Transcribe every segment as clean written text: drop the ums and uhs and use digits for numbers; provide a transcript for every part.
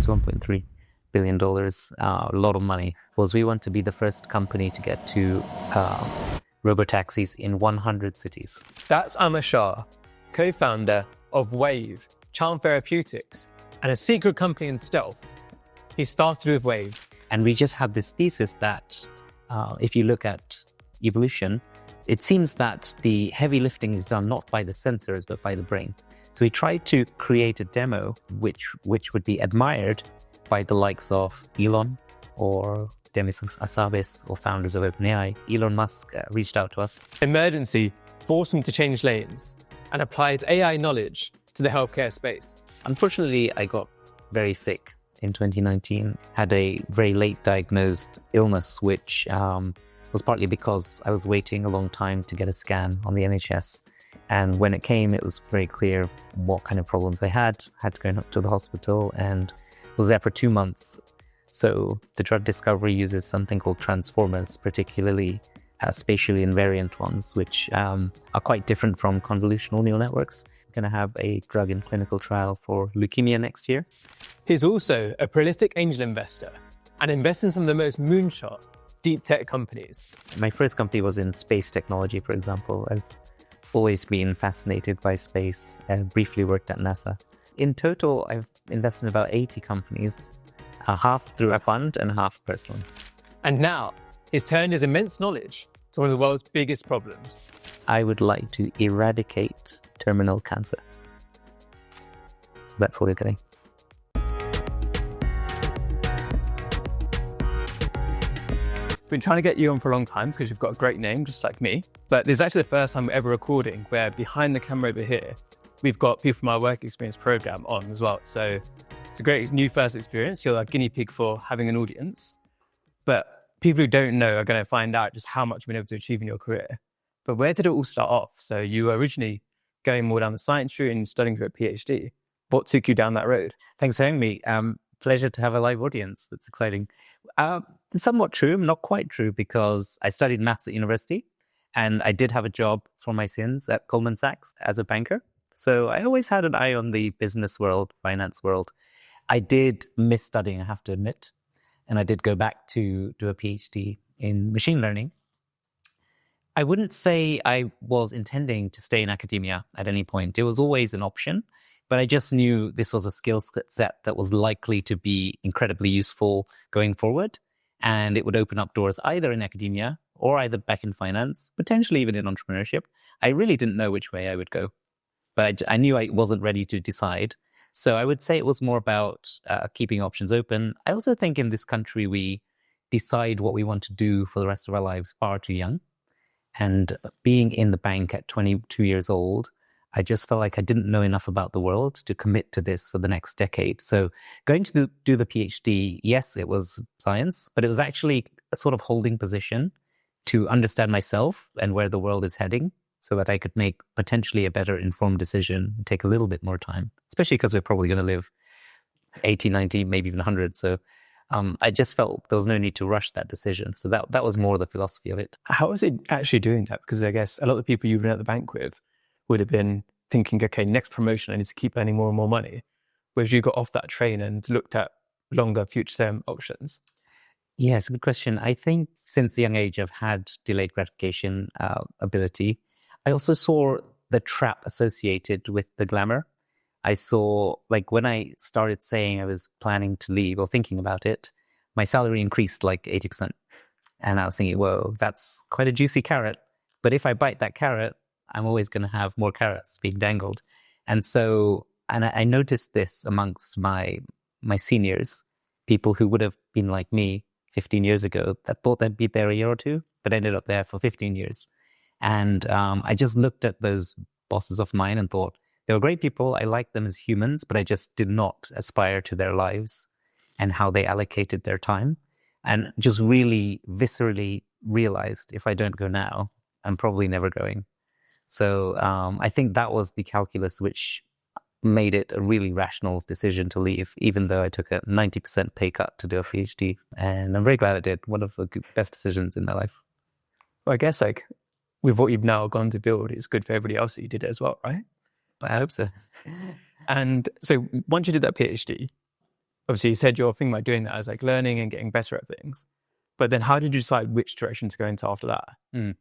was $1.3 billion, a lot of money, was we want to be the first company to get to robotaxis in 100 cities. That's Amar Shah, co-founder of Wayve, Charm Therapeutics, and a secret company in stealth. He started with Wayve. And we just had this thesis that if you look at evolution, it seems that the heavy lifting is done not by the sensors, but by the brain. So we tried to create a demo which would be admired by the likes of Elon or Demis Hassabis or founders of OpenAI. Elon Musk reached out to us. Emergency forced him to change lanes and applied AI knowledge to the healthcare space. Unfortunately, I got very sick in 2019, had a very late diagnosed illness, which was partly because I was waiting a long time to get a scan on the NHS. And when it came, it was very clear what kind of problems I had to go to the hospital and was there for 2 months. So the drug discovery uses something called transformers, particularly spatially invariant ones, which are quite different from convolutional neural networks. We're going to have a drug in clinical trial for leukemia next year. He's also a prolific angel investor and invests in some of the most moonshot deep tech companies. My first company was in space technology, for example. I've always been fascinated by space and briefly worked at NASA. In total, I've invested in about 80 companies, half through a fund and half personally. And now he's turned his immense knowledge to one of the world's biggest problems. I would like to eradicate terminal cancer. That's what we're getting. Been trying to get you on for a long time because you've got a great name, just like me. But this is actually the first time we're ever recording where behind the camera over here, we've got people from our work experience program on as well. So it's a great new first experience. You're a guinea pig for having an audience. But people who don't know are going to find out just how much you've been able to achieve in your career. But where did it all start off? So you were originally going more down the science route and studying for a PhD. What took you down that road? Thanks for having me. Pleasure to have a live audience. That's exciting. Somewhat true, not quite true, because I studied maths at university and I did have a job for my sins at Goldman Sachs as a banker. So I always had an eye on the business world, finance world. I did miss studying, I have to admit. And I did go back to do a PhD in machine learning. I wouldn't say I was intending to stay in academia at any point. It was always an option, but I just knew this was a skill set that was likely to be incredibly useful going forward. And it would open up doors either in academia or either back in finance, potentially even in entrepreneurship. I really didn't know which way I would go, but I knew I wasn't ready to decide. So I would say it was more about keeping options open. I also think in this country, we decide what we want to do for the rest of our lives far too young. And being in the bank at 22 years old, I just felt like I didn't know enough about the world to commit to this for the next decade. So going to do the PhD, yes, it was science, but it was actually a sort of holding position to understand myself and where the world is heading so that I could make potentially a better informed decision and take a little bit more time, especially because we're probably going to live 80, 90, maybe even 100. So I just felt there was no need to rush that decision. So that was more the philosophy of it. How is it actually doing that? Because I guess a lot of the people you've been at the bank with would have been thinking, okay, next promotion, I need to keep earning more and more money. Whereas you got off that train and looked at longer future-term options. Yeah, it's a good question. I think since a young age, I've had delayed gratification ability. I also saw the trap associated with the glamour. I saw, like, when I started saying I was planning to leave or thinking about it, my salary increased like 80%. And I was thinking, whoa, that's quite a juicy carrot. But if I bite that carrot, I'm always going to have more carrots being dangled. And so, and I noticed this amongst my seniors, people who would have been like me 15 years ago that thought they'd be there a year or two, but ended up there for 15 years. And I just looked at those bosses of mine and thought, they were great people. I liked them as humans, but I just did not aspire to their lives and how they allocated their time. And just really viscerally realized if I don't go now, I'm probably never going. So I think that was the calculus which made it a really rational decision to leave, even though I took a 90% pay cut to do a PhD. And I'm very glad I did. One of the best decisions in my life. Well, I guess like with what you've now gone to build, it's good for everybody else that you did it as well, right? I hope so. And so once you did that PhD, Obviously, you said your thing about doing that as like learning and getting better at things. But then how did you decide which direction to go into after that?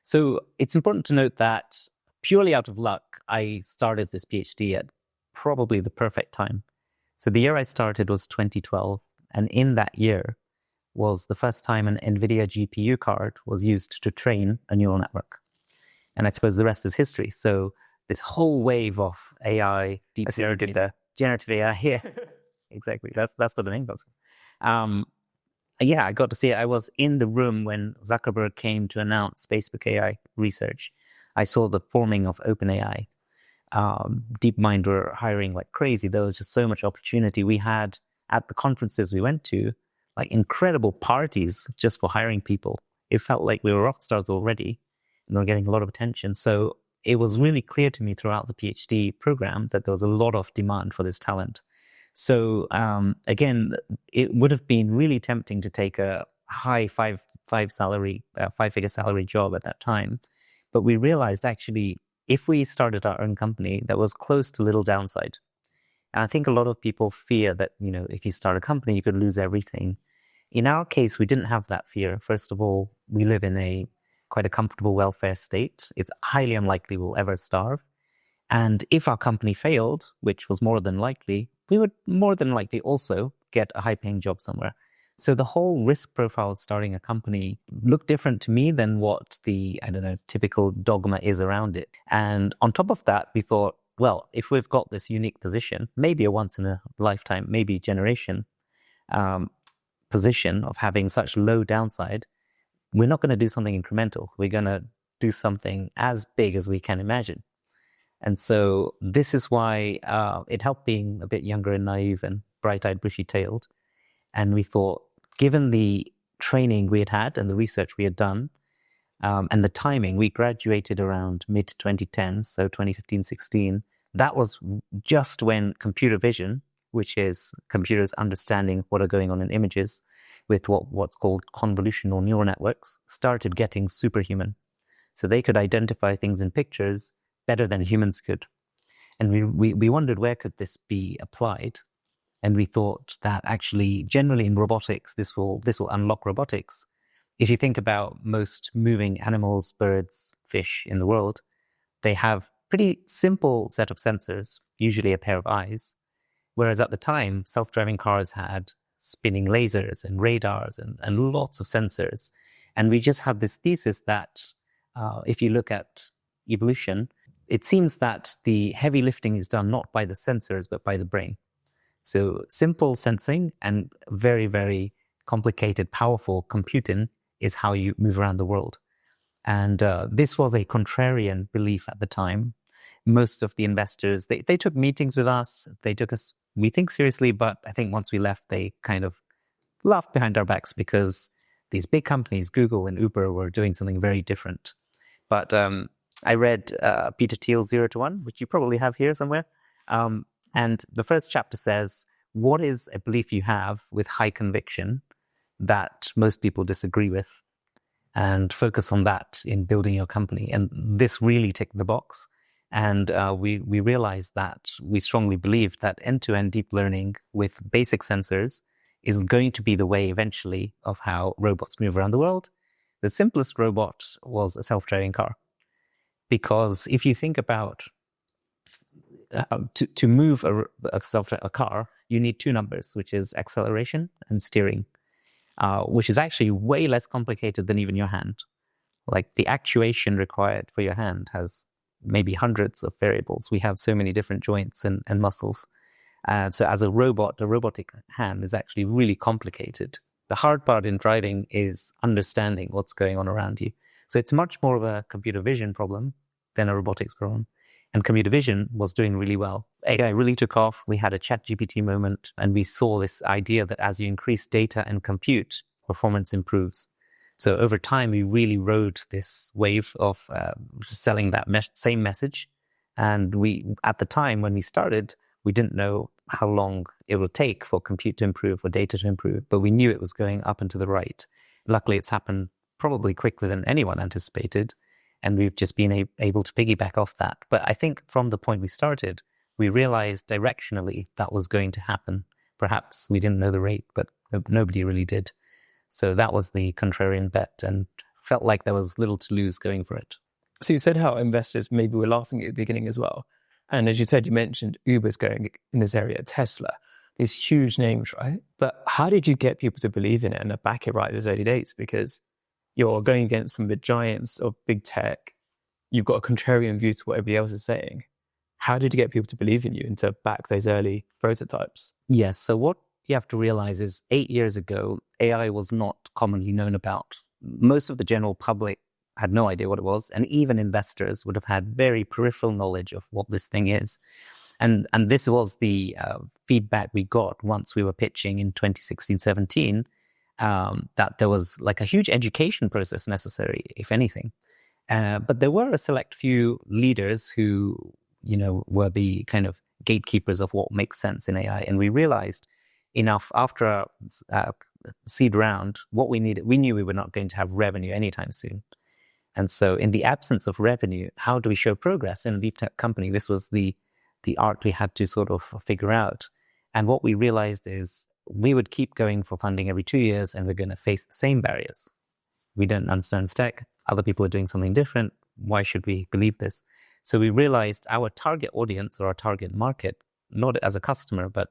So it's important to note that purely out of luck, I started this PhD at probably the perfect time. So the year I started was 2012. And in that year was the first time an NVIDIA GPU card was used to train a neural network. And I suppose the rest is history. So this whole wave of AI, deep learning, generative AI, yeah, exactly. That's what the name goes. Yeah, I got to see it. I was in the room when Zuckerberg came to announce Facebook AI research. I saw the forming of OpenAI. DeepMind were hiring like crazy. There was just so much opportunity. We had at the conferences we went to, like incredible parties just for hiring people. It felt like we were rock stars already and we were getting a lot of attention. So it was really clear to me throughout the PhD program that there was a lot of demand for this talent. So again, it would have been really tempting to take a high five-figure salary job at that time. But we realized actually, if we started our own company, that was close to little downside. And I think a lot of people fear that, if you start a company, you could lose everything. In our case, we didn't have that fear. First of all, we live in quite a comfortable welfare state. It's highly unlikely we'll ever starve. And if our company failed, which was more than likely, we would more than likely also get a high-paying job somewhere. So the whole risk profile of starting a company looked different to me than what the, typical dogma is around it. And on top of that, we thought, well, if we've got this unique position, maybe a once in a lifetime, maybe generation position of having such low downside, we're not going to do something incremental. We're going to do something as big as we can imagine. And so this is why it helped being a bit younger and naive and bright-eyed, bushy-tailed. And we thought, given the training we had had and the research we had done, and the timing, we graduated around mid-2010s, so 2015, 16. That was just when computer vision, which is computers understanding what are going on in images with what's called convolutional neural networks, started getting superhuman. So they could identify things in pictures better than humans could. And we wondered, where could this be applied? And we thought that actually, generally in robotics, this will unlock robotics. If you think about most moving animals, birds, fish in the world, they have pretty simple set of sensors, usually a pair of eyes. Whereas at the time, self-driving cars had spinning lasers and radars and lots of sensors. And we just have this thesis that if you look at evolution, it seems that the heavy lifting is done not by the sensors, but by the brain. So simple sensing and very, very complicated, powerful computing is how you move around the world. And this was a contrarian belief at the time. Most of the investors, they took meetings with us. They took us, we think, seriously, but I think once we left, they kind of laughed behind our backs because these big companies, Google and Uber, were doing something very different. But I read Peter Thiel's 0 to 1, which you probably have here somewhere. And the first chapter says, what is a belief you have with high conviction that most people disagree with? And focus on that in building your company. And this really ticked the box. And we realized that we strongly believe that end-to-end deep learning with basic sensors is going to be the way eventually of how robots move around the world. The simplest robot was a self-driving car. Because if you think about to move a car, you need two numbers, which is acceleration and steering, which is actually way less complicated than even your hand. Like the actuation required for your hand has maybe hundreds of variables. We have so many different joints and muscles. So as a robotic hand is actually really complicated. The hard part in driving is understanding what's going on around you. So it's much more of a computer vision problem than a robotics problem. And computer vision was doing really well. AI really took off. We had a ChatGPT moment, and we saw this idea that as you increase data and compute, performance improves. So over time, we really rode this wave of selling that same message. And at the time when we started, we didn't know how long it would take for compute to improve, for data to improve, but we knew it was going up and to the right. Luckily, it's happened probably quicker than anyone anticipated. And we've just been able to piggyback off that. But I think from the point we started, we realized directionally that was going to happen. Perhaps we didn't know the rate, but nobody really did. So that was the contrarian bet, and felt like there was little to lose going for it. So you said how investors maybe were laughing at the beginning as well. And as you said, you mentioned Uber's going in this area, Tesla, these huge names, right? But how did you get people to believe in it and back it right in those early days? Because you're going against some of the giants of big tech. You've got a contrarian view to what everybody else is saying. How did you get people to believe in you and to back those early prototypes? Yes. So what you have to realize is 8 years ago, AI was not commonly known about. Most of the general public had no idea what it was. And even investors would have had very peripheral knowledge of what this thing is. And this was the feedback we got once we were pitching in 2016, 17, that there was like a huge education process necessary, if anything. But there were a select few leaders who, were the kind of gatekeepers of what makes sense in AI. And we realized enough after our seed round, what we needed. We knew we were not going to have revenue anytime soon. And so in the absence of revenue, how do we show progress in a deep tech company? This was the art we had to sort of figure out. And what we realized is we would keep going for funding every 2 years, and we're going to face the same barriers. We don't understand tech. Other people are doing something different. Why should we believe this? So we realized our target audience, or our target market, not as a customer, but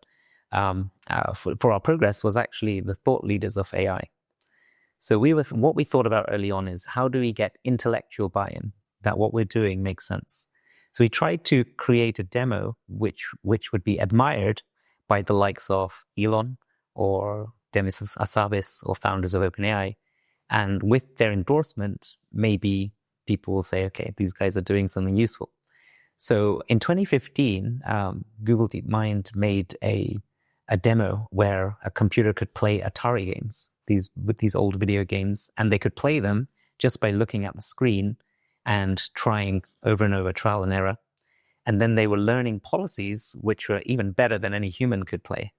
for our progress, was actually the thought leaders of AI. So what we thought about early on is, how do we get intellectual buy-in that what we're doing makes sense? So we tried to create a demo which would be admired by the likes of Elon or Demis Hassabis or founders of OpenAI. And with their endorsement, maybe people will say, okay, these guys are doing something useful. So in 2015, Google DeepMind made a demo where a computer could play Atari games, these old video games, and they could play them just by looking at the screen and trying over and over, trial and error. And then they were learning policies which were even better than any human could play.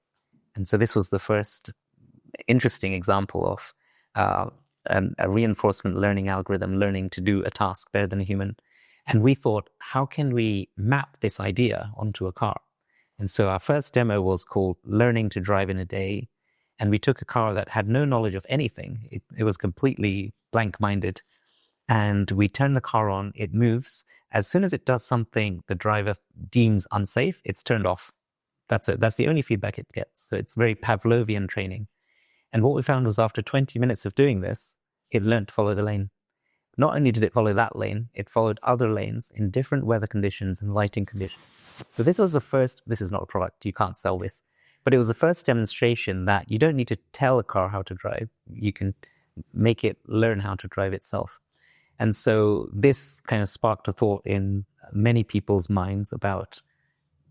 And so this was the first interesting example of a reinforcement learning algorithm learning to do a task better than a human. And we thought, how can we map this idea onto a car? And so our first demo was called Learning to Drive in a Day. And we took a car that had no knowledge of anything. It was completely blank-minded. And we turn the car on, it moves. As soon as it does something the driver deems unsafe, it's turned off. That's it. That's the only feedback it gets. So it's very Pavlovian training. And what we found was, after 20 minutes of doing this, it learned to follow the lane. Not only did it follow that lane, it followed other lanes in different weather conditions and lighting conditions. So this was the first, this is not a product, you can't sell this, but it was the first demonstration that you don't need to tell a car how to drive. You can make it learn how to drive itself. And so this kind of sparked a thought in many people's minds about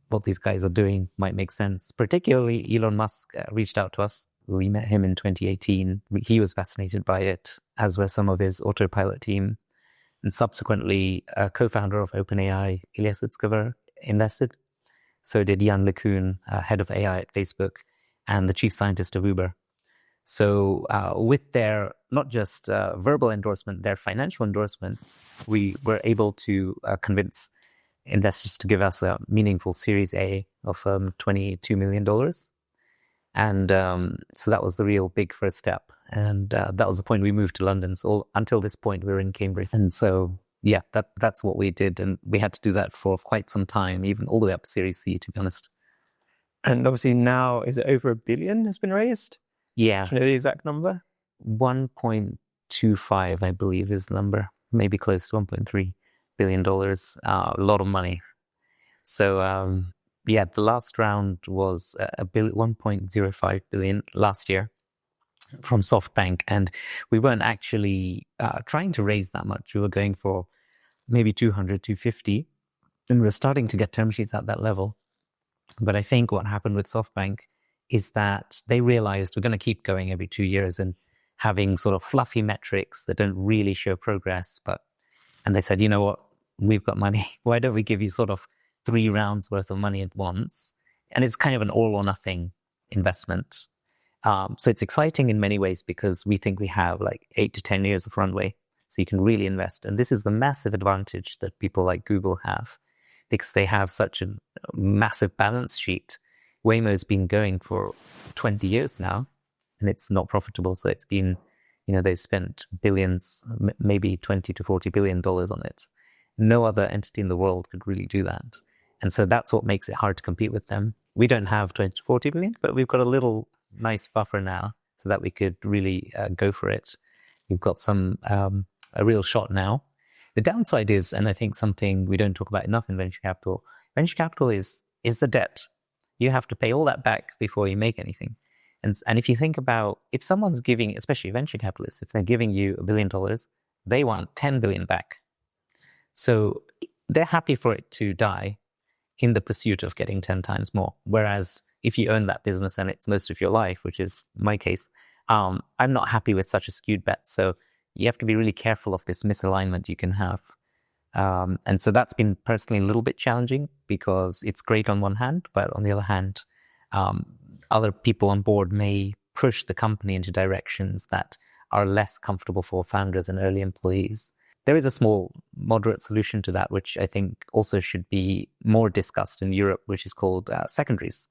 what these guys are doing might make sense. Particularly Elon Musk reached out to us. We met him in 2018. He was fascinated by it, as were some of his autopilot team. And subsequently, a co-founder of OpenAI, Ilyas Utskover, invested. So did Jan LeCun, head of AI at Facebook, and the chief scientist of Uber. So with their, not just verbal endorsement, their financial endorsement, we were able to convince investors to give us a meaningful Series A of $22 million. And so that was the real big first step. And that was the point we moved to London. So until this point, we were in Cambridge. And so, yeah, that's what we did. And we had to do that for quite some time, even all the way up to Series C, to be honest. And obviously now, is it over $1 billion has been raised? Yeah. Do you know the exact number? 1.25, I believe, is the number. Maybe close to $1.3 billion. A lot of money. So, yeah, the last round was 1.05 billion last year from SoftBank. And we weren't actually trying to raise that much. We were going for maybe 200, 250. And we were starting to get term sheets at that level. But I think what happened with SoftBank is that they realized we're going to keep going every 2 years and having sort of fluffy metrics that don't really show progress. And they said, you know what, we've got money. Why don't we give you sort of 3 rounds worth of money at once? And it's kind of an all or nothing investment. So it's exciting in many ways because we think we have like 8 to 10 years of runway. So you can really invest. And this is the massive advantage that people like Google have, because they have such a massive balance sheet. Waymo's been going for 20 years now, and it's not profitable. So it's been, they've spent billions, maybe 20 to $40 billion on it. No other entity in the world could really do that. And so that's what makes it hard to compete with them. We don't have 20 to 40 billion, but we've got a little nice buffer now so that we could really go for it. We've got a real shot now. The downside is, and I think something we don't talk about enough in venture capital is the debt. You have to pay all that back before you make anything. And if you think about, if someone's giving, especially venture capitalists, if they're giving you $1 billion, they want 10 billion back. So they're happy for it to die in the pursuit of getting 10 times more. Whereas if you own that business and it's most of your life, which is my case, I'm not happy with such a skewed bet. So you have to be really careful of this misalignment you can have. And so that's been personally a little bit challenging because it's great on one hand, but on the other hand, other people on board may push the company into directions that are less comfortable for founders and early employees. There is a small, moderate solution to that, which I think also should be more discussed in Europe, which is called secondaries.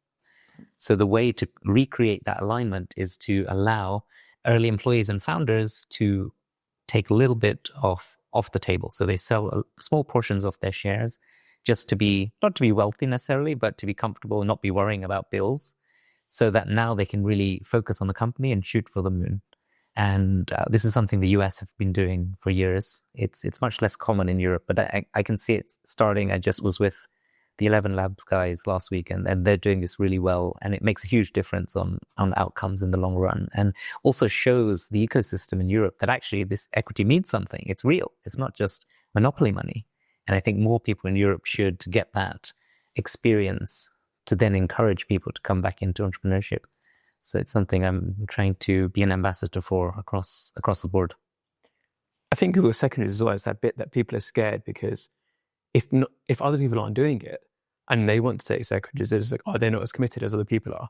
So the way to recreate that alignment is to allow early employees and founders to take a little bit off the table. So they sell small portions of their shares just to be, not to be wealthy necessarily, but to be comfortable and not be worrying about bills, so that now they can really focus on the company and shoot for the moon. And this is something the US have been doing for years. It's much less common in Europe, but I can see it starting. I just was with the 11 Labs guys last week, and they're doing this really well. And it makes a huge difference on outcomes in the long run, and also shows the ecosystem in Europe that actually this equity means something. It's real. It's not just monopoly money. And I think more people in Europe should get that experience to then encourage people to come back into entrepreneurship. So it's something I'm trying to be an ambassador for across the board. I think with secondaries as well is that bit that people are scared because if other people aren't doing it and they want to take secondaries, they're just like, oh, they're not as committed as other people are.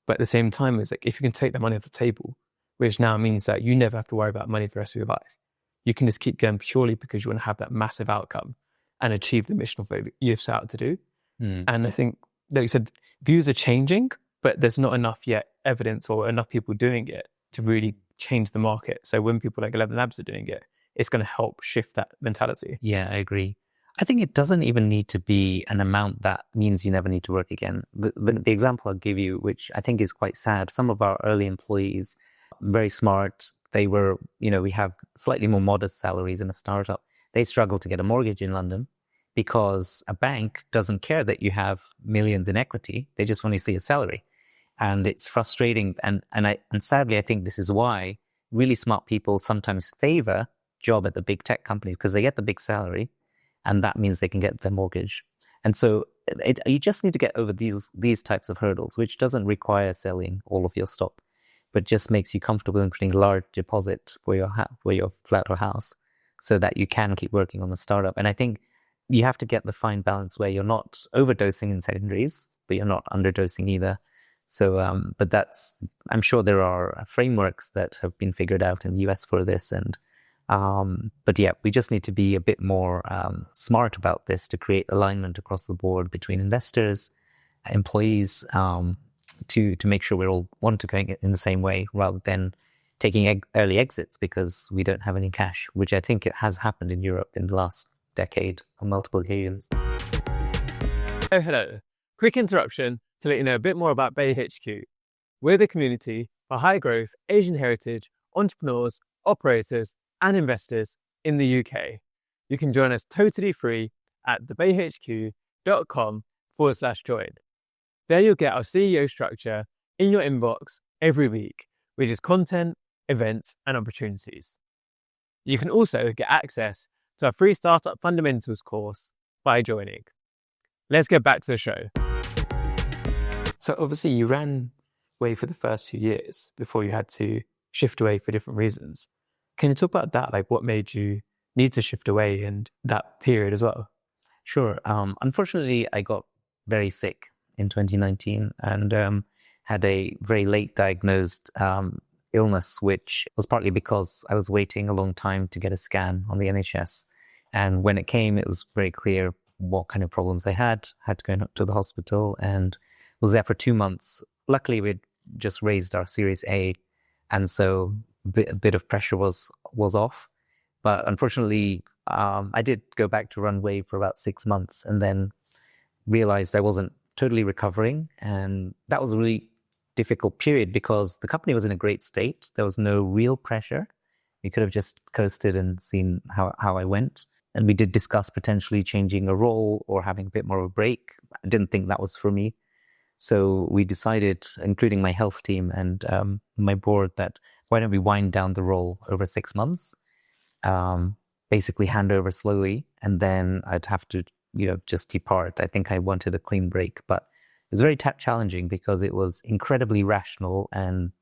But at the same time, it's like if you can take the money off the table, which now means that you never have to worry about money for the rest of your life. You can just keep going purely because you want to have that massive outcome and achieve the mission of what you've set out to do. And I think, like you said, views are changing, but there's not enough yet evidence or enough people doing it to really change the market. So when people like 11 Labs are doing it, it's going to help shift that mentality. Yeah, I agree. I think it doesn't even need to be an amount that means you never need to work again. The example I'll give you, which I think is quite sad, some of our early employees, very smart, they were, we have slightly more modest salaries in a startup. They struggle to get a mortgage in London because a bank doesn't care that you have millions in equity. They just want to see a salary. And it's frustrating. And sadly, I think this is why really smart people sometimes favor job at the big tech companies, because they get the big salary and that means they can get their mortgage. And so you just need to get over these types of hurdles, which doesn't require selling all of your stock, but just makes you comfortable in putting a large deposit for your flat or house so that you can keep working on the startup. And I think you have to get the fine balance where you're not overdosing in secondaries, but you're not underdosing either. So, I'm sure there are frameworks that have been figured out in the US for this. And, but yeah, we just need to be a bit more smart about this to create alignment across the board between investors, employees, to make sure we're all going in the same way rather than taking early exits because we don't have any cash, which I think it has happened in Europe in the last decade on multiple occasions. Oh, hello. Quick interruption to let you know a bit more about Bay HQ. We're the community for high growth Asian heritage entrepreneurs, operators, and investors in the UK. You can join us totally free at thebayhq.com/join. There you'll get our CEO structure in your inbox every week, which is content, events, and opportunities. You can also get access to our free Startup Fundamentals course by joining. Let's get back to the show. So obviously you ran Wayve for the first 2 years before you had to shift away for different reasons. Can you talk about that? Like what made you need to shift away in that period as well? Sure. Unfortunately, I got very sick in 2019 and had a very late diagnosed illness, which was partly because I was waiting a long time to get a scan on the NHS. And when it came, it was very clear what kind of problems I had to go to the hospital and was there for 2 months. Luckily, we'd just raised our Series A, and so a bit of pressure was off. But unfortunately, I did go back to run Wayve for about 6 months, and then realized I wasn't totally recovering, and that was a really difficult period because the company was in a great state. There was no real pressure. We could have just coasted and seen how I went. And we did discuss potentially changing a role or having a bit more of a break. I didn't think that was for me. So we decided, including my health team and my board, that why don't we wind down the role over 6 months, basically hand over slowly, and then I'd have to, just depart. I think I wanted a clean break, but it was very challenging because it was incredibly rational and,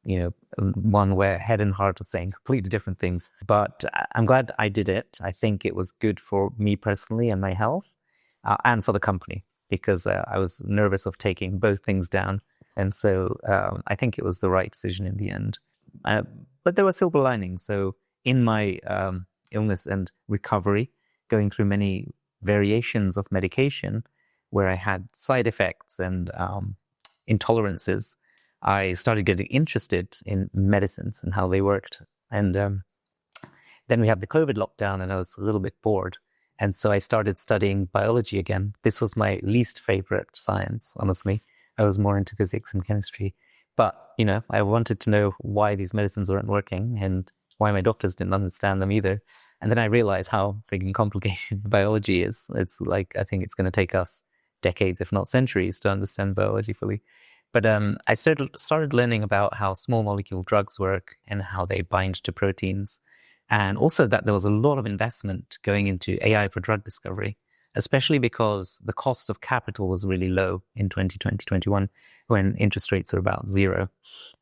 one where head and heart are saying completely different things. But I'm glad I did it. I think it was good for me personally and my health and for the company, because I was nervous of taking both things down. And so I think it was the right decision in the end. But there were silver linings. So in my illness and recovery, going through many variations of medication where I had side effects and intolerances, I started getting interested in medicines and how they worked. And then we had the COVID lockdown, and I was a little bit bored. And so I started studying biology again. This was my least favorite science, honestly. I was more into physics and chemistry. But, I wanted to know why these medicines weren't working and why my doctors didn't understand them either. And then I realized how freaking complicated biology is. It's like, I think it's going to take us decades, if not centuries, to understand biology fully. But I started learning about how small molecule drugs work and how they bind to proteins. And also that there was a lot of investment going into AI for drug discovery, especially because the cost of capital was really low in 2020, 2021, when interest rates were about zero.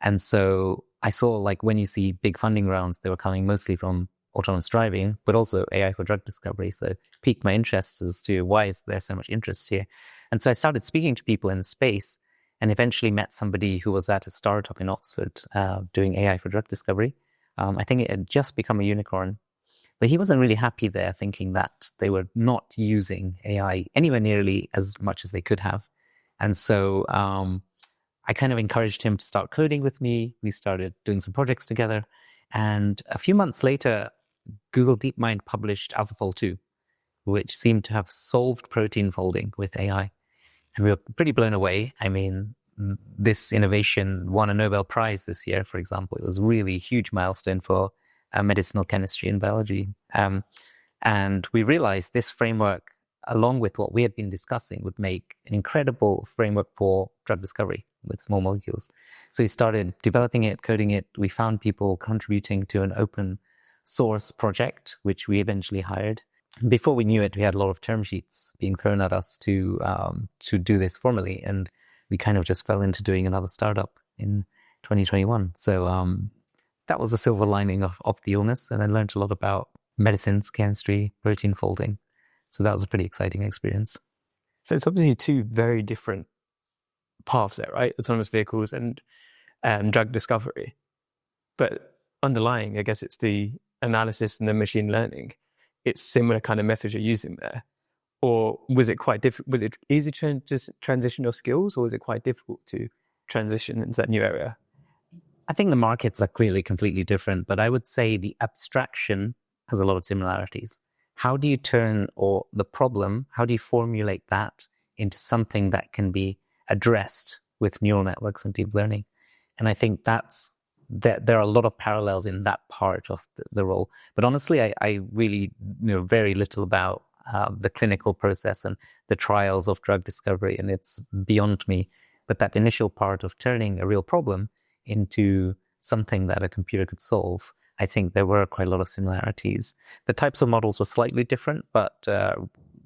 And so I saw, like, when you see big funding rounds, they were coming mostly from autonomous driving, but also AI for drug discovery. So it piqued my interest as to why is there so much interest here. And so I started speaking to people in the space and eventually met somebody who was at a startup in Oxford doing AI for drug discovery. I think it had just become a unicorn. But he wasn't really happy there, thinking that they were not using AI anywhere nearly as much as they could have. And so I kind of encouraged him to start coding with me. We started doing some projects together. And a few months later, Google DeepMind published AlphaFold 2, which seemed to have solved protein folding with AI. And we were pretty blown away. I mean, this innovation won a Nobel Prize this year, for example. It was really a huge milestone for medicinal chemistry and biology. And we realized this framework, along with what we had been discussing, would make an incredible framework for drug discovery with small molecules. So we started developing it, coding it. We found people contributing to an open source project, which we eventually hired. Before we knew it, we had a lot of term sheets being thrown at us to do this formally. And we kind of just fell into doing another startup in 2021. So that was a silver lining of the illness. And I learned a lot about medicines, chemistry, protein folding. So that was a pretty exciting experience. So it's obviously two very different paths there, right? Autonomous vehicles and drug discovery. But underlying, I guess it's the analysis and the machine learning. It's similar kind of methods you're using there. Or was it quite difficult? Was it easy to transition your skills, or was it quite difficult to transition into that new area? I think the markets are clearly completely different, but I would say the abstraction has a lot of similarities. How do you turn the problem, how do you formulate that into something that can be addressed with neural networks and deep learning? And I think there are a lot of parallels in that part of the role. But honestly, I really know very little about the clinical process and the trials of drug discovery, and it's beyond me. But that initial part of turning a real problem into something that a computer could solve, I think there were quite a lot of similarities. The types of models were slightly different, but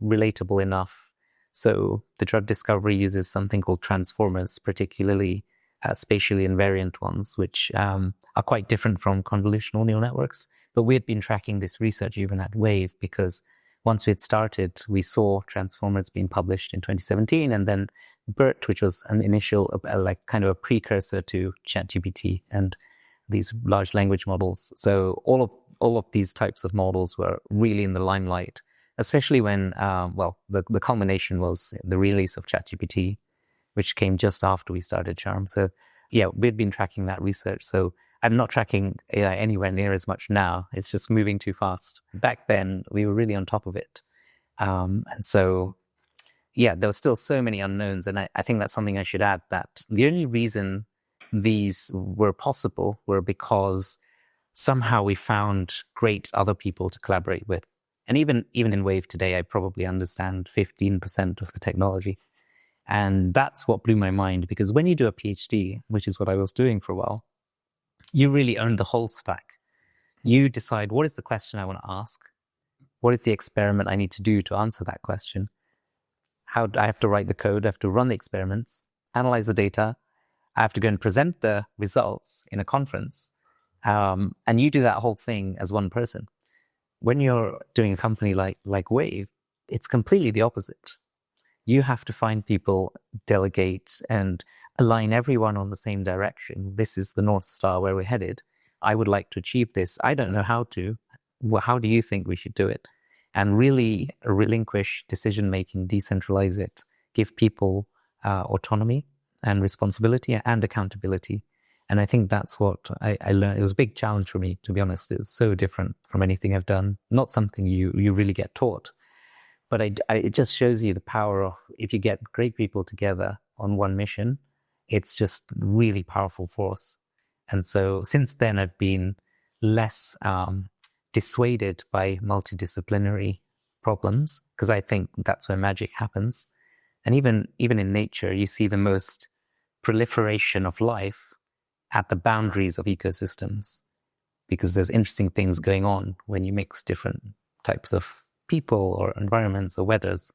relatable enough. So the drug discovery uses something called transformers, particularly spatially invariant ones, which are quite different from convolutional neural networks. But we had been tracking this research even at Wayve, because once we had started, we saw transformers being published in 2017, and then BERT, which was an initial, like kind of a precursor to ChatGPT and these large language models. So all of these types of models were really in the limelight, especially when, the culmination was the release of ChatGPT. which came just after we started Charm. So yeah, we'd been tracking that research. So I'm not tracking AI anywhere near as much now. It's just moving too fast. Back then, we were really on top of it. And so, yeah, there were still so many unknowns. And I think that's something I should add, that the only reason these were possible were because somehow we found great other people to collaborate with. And even in Wayve today, I probably understand 15% of the technology. And that's what blew my mind, because when you do a PhD, which is what I was doing for a while, you really own the whole stack. You decide, what is the question I want to ask? What is the experiment I need to do to answer that question? How do I have to write the code? I have to run the experiments, analyze the data. I have to go and present the results in a conference. And you do that whole thing as one person. When you're doing a company like Wayve, it's completely the opposite. You have to find people, delegate, and align everyone on the same direction. This is the North Star where we're headed. I would like to achieve this. I don't know how to. Well, how do you think we should do it? And really relinquish decision-making, decentralize it, give people autonomy and responsibility and accountability. And I think that's what I learned. It was a big challenge for me, to be honest. It's so different from anything I've done. Not something you really get taught. But it just shows you the power of, if you get great people together on one mission, it's just really powerful force. And so since then, I've been less dissuaded by multidisciplinary problems, because I think that's where magic happens. And even in nature, you see the most proliferation of life at the boundaries of ecosystems, because there's interesting things going on when you mix different types of people or environments or weathers.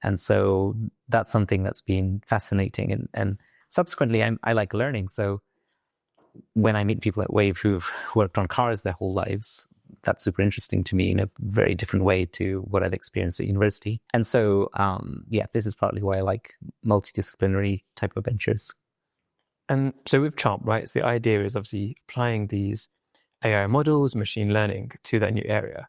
And so that's something that's been fascinating. And subsequently, I like learning. So when I meet people at Wayve who've worked on cars their whole lives, that's super interesting to me in a very different way to what I've experienced at university. And so, yeah, this is partly why I like multidisciplinary type of ventures. And so with Chomp, right, so the idea is obviously applying these AI models, machine learning to that new area.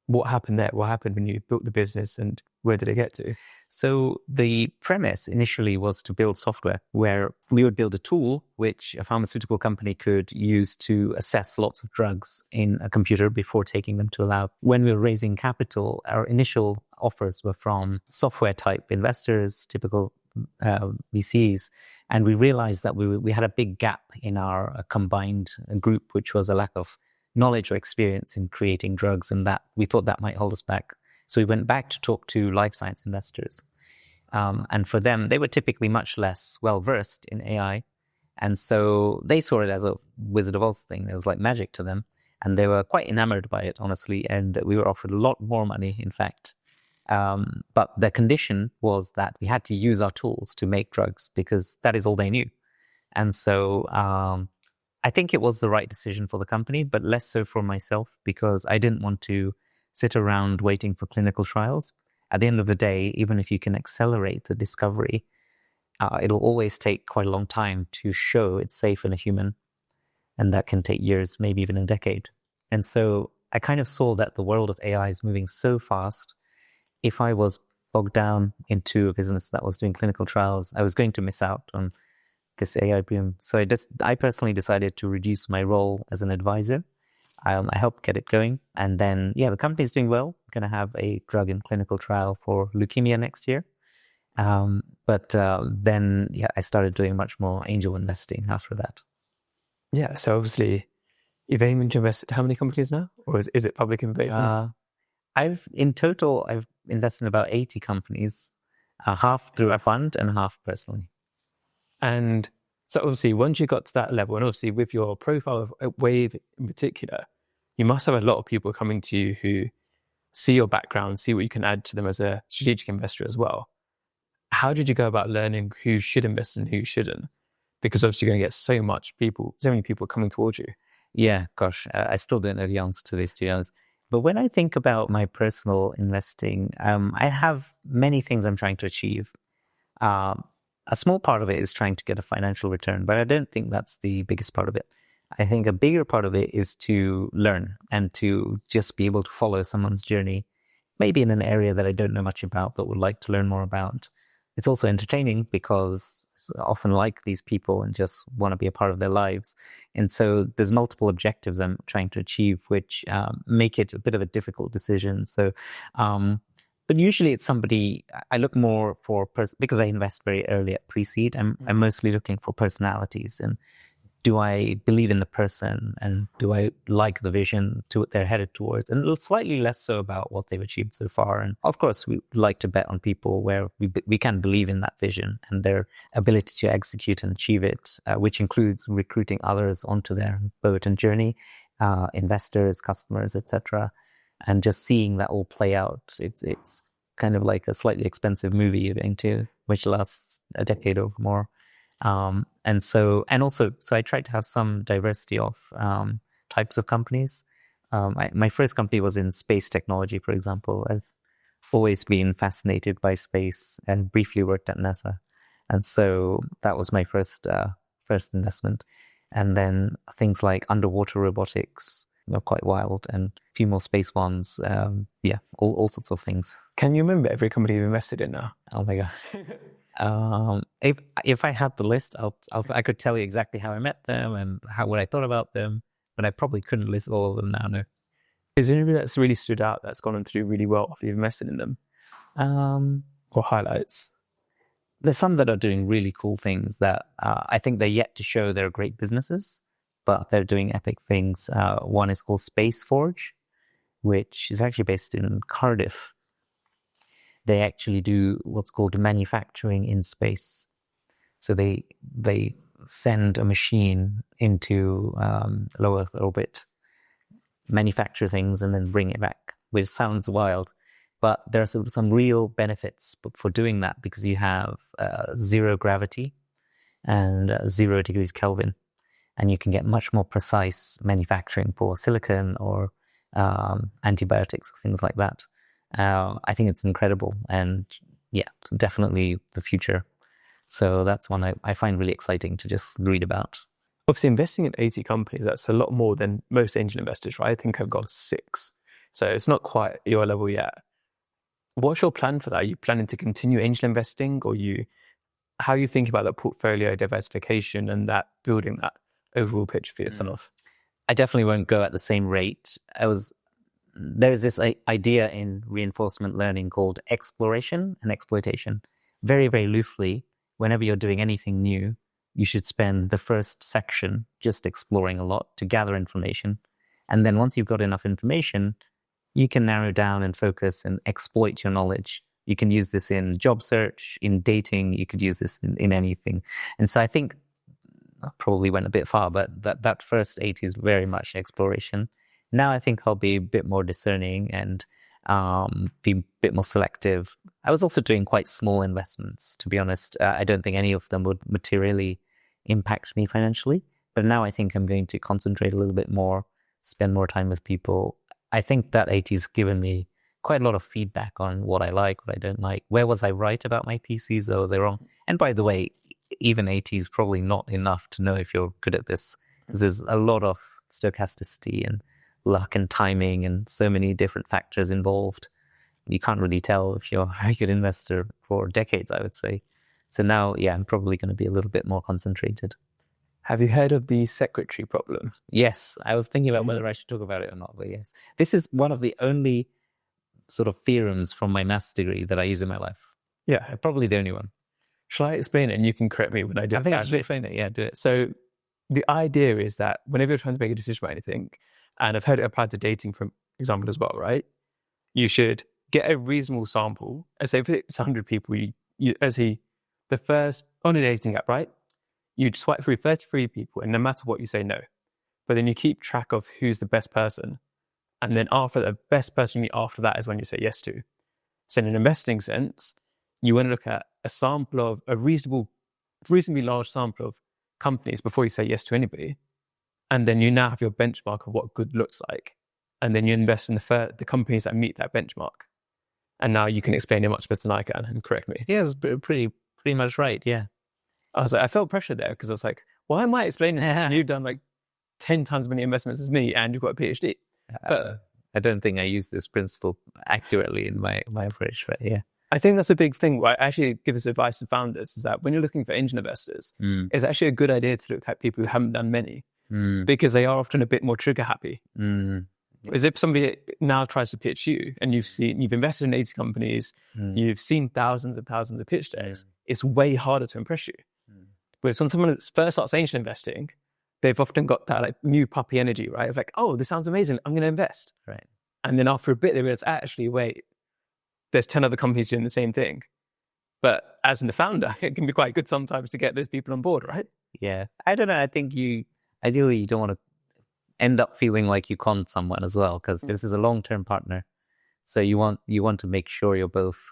What happened there? What happened when you built the business, and where did it get to? So the premise initially was to build software where we would build a tool which a pharmaceutical company could use to assess lots of drugs in a computer before taking them to a lab. When we were raising capital, our initial offers were from software type investors, typical VCs. And we realized that we had a big gap in our combined group, which was a lack of knowledge or experience in creating drugs, and that we thought that might hold us back. So we went back to talk to life science investors. And for them, they were typically much less well-versed in AI. And so they saw it as a Wizard of Oz thing. It was like magic to them. And they were quite enamored by it, honestly. And we were offered a lot more money, in fact. But the condition was that we had to use our tools to make drugs, because that is all they knew. And so I think it was the right decision for the company, but less so for myself, because I didn't want to sit around waiting for clinical trials. At the end of the day, even if you can accelerate the discovery, it'll always take quite a long time to show it's safe in a human. And that can take years, maybe even a decade. And so I kind of saw that the world of AI is moving so fast. If I was bogged down into a business that was doing clinical trials, I was going to miss out on this AI boom. So I personally decided to reduce my role as an advisor. I helped get it going. And then, yeah, the company's doing well. We're going to have a drug in clinical trial for leukemia next year. But then, yeah, I started doing much more angel investing after that. Yeah, so obviously you've aimed to invest how many companies now? Or is it public information? In total, I've invested in about 80 companies, half through a fund and half personally. And so obviously once you got to that level, and obviously with your profile of Wayve in particular, you must have a lot of people coming to you who see your background, see what you can add to them as a strategic investor as well. How did you go about learning who should invest and who shouldn't? Because obviously you're going to get so many people coming towards you. Yeah, gosh, I still don't know the answer to this, to be honest. But when I think about my personal investing, I have many things I'm trying to achieve. A small part of it is trying to get a financial return, but I don't think that's the biggest part of it. I think a bigger part of it is to learn and to just be able to follow someone's journey, maybe in an area that I don't know much about, but would like to learn more about. It's also entertaining because investors often like these people and just want to be a part of their lives. And so there's multiple objectives I'm trying to achieve, which make it a bit of a difficult decision. So, but usually it's somebody, I look more for, because I invest very early at pre-seed, I'm mostly looking for personalities. And do I believe in the person, and do I like the vision to what they're headed towards? And slightly less so about what they've achieved so far. And of course, we like to bet on people where we can believe in that vision and their ability to execute and achieve it, which includes recruiting others onto their boat and journey, investors, customers, etc. And just seeing that all play out. It's kind of like a slightly expensive movie you're going to, which lasts a decade or more. So I tried to have some diversity of types of companies. My first company was in space technology, for example. I've always been fascinated by space and briefly worked at NASA. And so that was my first investment. And then things like underwater robotics were quite wild, and a few more space ones. All sorts of things. Can you remember every company you've invested in now? Oh my God. If I had the list, I could tell you exactly how I met them and what I thought about them, but I probably couldn't list all of them now. No. Is there anybody that's really stood out that's gone on to do really well after you've invested in them? Or highlights? There's some that are doing really cool things that I think they're yet to show they're great businesses, but they're doing epic things. One is called Space Forge, which is actually based in Cardiff. They actually do what's called manufacturing in space. So they send a machine into low Earth orbit, manufacture things, and then bring it back, which sounds wild. But there are some real benefits for doing that, because you have zero gravity and 0 degrees Kelvin, and you can get much more precise manufacturing for silicon or antibiotics, things like that. I think it's incredible, and it's definitely the future. So that's one I find really exciting to just read about. Obviously, investing in 80 companies, that's a lot more than most angel investors, right? I think I've got 6. So it's not quite your level yet. What's your plan for that? Are you planning to continue angel investing, or how are you thinking about that portfolio diversification and that building that overall picture for yourself? I definitely won't go at the same rate. There's this idea in reinforcement learning called exploration and exploitation. Very, very loosely, whenever you're doing anything new, you should spend the first section just exploring a lot to gather information. And then once you've got enough information, you can narrow down and focus and exploit your knowledge. You can use this in job search, in dating, you could use this in anything. And so I think I probably went a bit far, but that first 80 is very much exploration. Now I think I'll be a bit more discerning and be a bit more selective. I was also doing quite small investments, to be honest. I don't think any of them would materially impact me financially. But now I think I'm going to concentrate a little bit more, spend more time with people. I think that 80's given me quite a lot of feedback on what I like, what I don't like. Where was I right about my PCs, or was I wrong? And by the way, even 80 is probably not enough to know if you're good at this, because there's a lot of stochasticity and luck and timing and so many different factors involved. You can't really tell if you're a very good investor for decades, I would say. So now, I'm probably going to be a little bit more concentrated. Have you heard of the secretary problem? Yes, I was thinking about whether I should talk about it or not, but yes. This is one of the only sort of theorems from my maths degree that I use in my life. Yeah. Probably the only one. Shall I explain it and you can correct me when I do it? I think I should explain it. Yeah, do it. So the idea is that whenever you're trying to make a decision about anything, and I've heard it applied to dating, for example, as well, right? You should get a reasonable sample. Let's say if it's 100 people, the first, on a dating app, right? You'd swipe through 33 people, and no matter what, you say no. But then you keep track of who's the best person. And then after the best person after that is when you say yes to. So in an investing sense, you want to look at a sample of a reasonably large sample of companies before you say yes to anybody. And then you now have your benchmark of what good looks like. And then you invest in the companies that meet that benchmark. And now you can explain it much better than I can, and correct me. Yeah, it's pretty much right, yeah. I was like, I felt pressure there, because I was like, why am I explaining this? And you've done like 10 times as many investments as me, and you've got a PhD. I don't think I use this principle accurately in my approach, but yeah. I think that's a big thing. Where I actually give this advice to founders is that when you're looking for angel investors, it's actually a good idea to look at people who haven't done many because they are often a bit more trigger happy. As if somebody now tries to pitch you and you've invested in 80 companies, you've seen thousands and thousands of pitch decks, it's way harder to impress you. Whereas when someone first starts angel investing, they've often got that like new puppy energy, right? Of like, oh, this sounds amazing, I'm going to invest. Right. And then after a bit, they realize, actually, wait, there's 10 other companies doing the same thing. But as a founder, it can be quite good sometimes to get those people on board, right? Yeah. I don't know. I think ideally you don't want to end up feeling like you conned someone as well, because this is a long-term partner. So you want to make sure you're both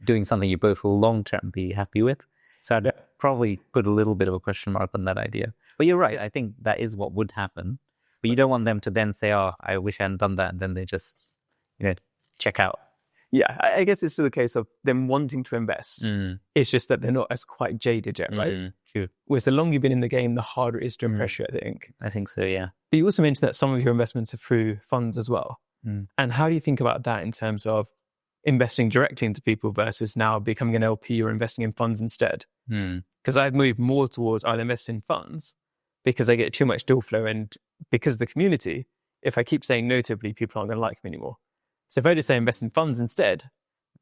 doing something you both will long-term be happy with. So I'd probably put a little bit of a question mark on that idea. But you're right. I think that is what would happen. But you don't want them to then say, oh, I wish I hadn't done that. And then they just, check out. Yeah, I guess it's still a case of them wanting to invest. It's just that they're not as quite jaded yet, right? True. Whereas the longer you've been in the game, the harder it is to impress you, I think. I think so, yeah. But you also mentioned that some of your investments are through funds as well. And how do you think about that in terms of investing directly into people versus now becoming an LP or investing in funds instead? Because I've moved more towards I'll invest in funds because I get too much deal flow, and because of the community, if I keep saying no to people aren't going to like me anymore. So if I just say invest in funds instead,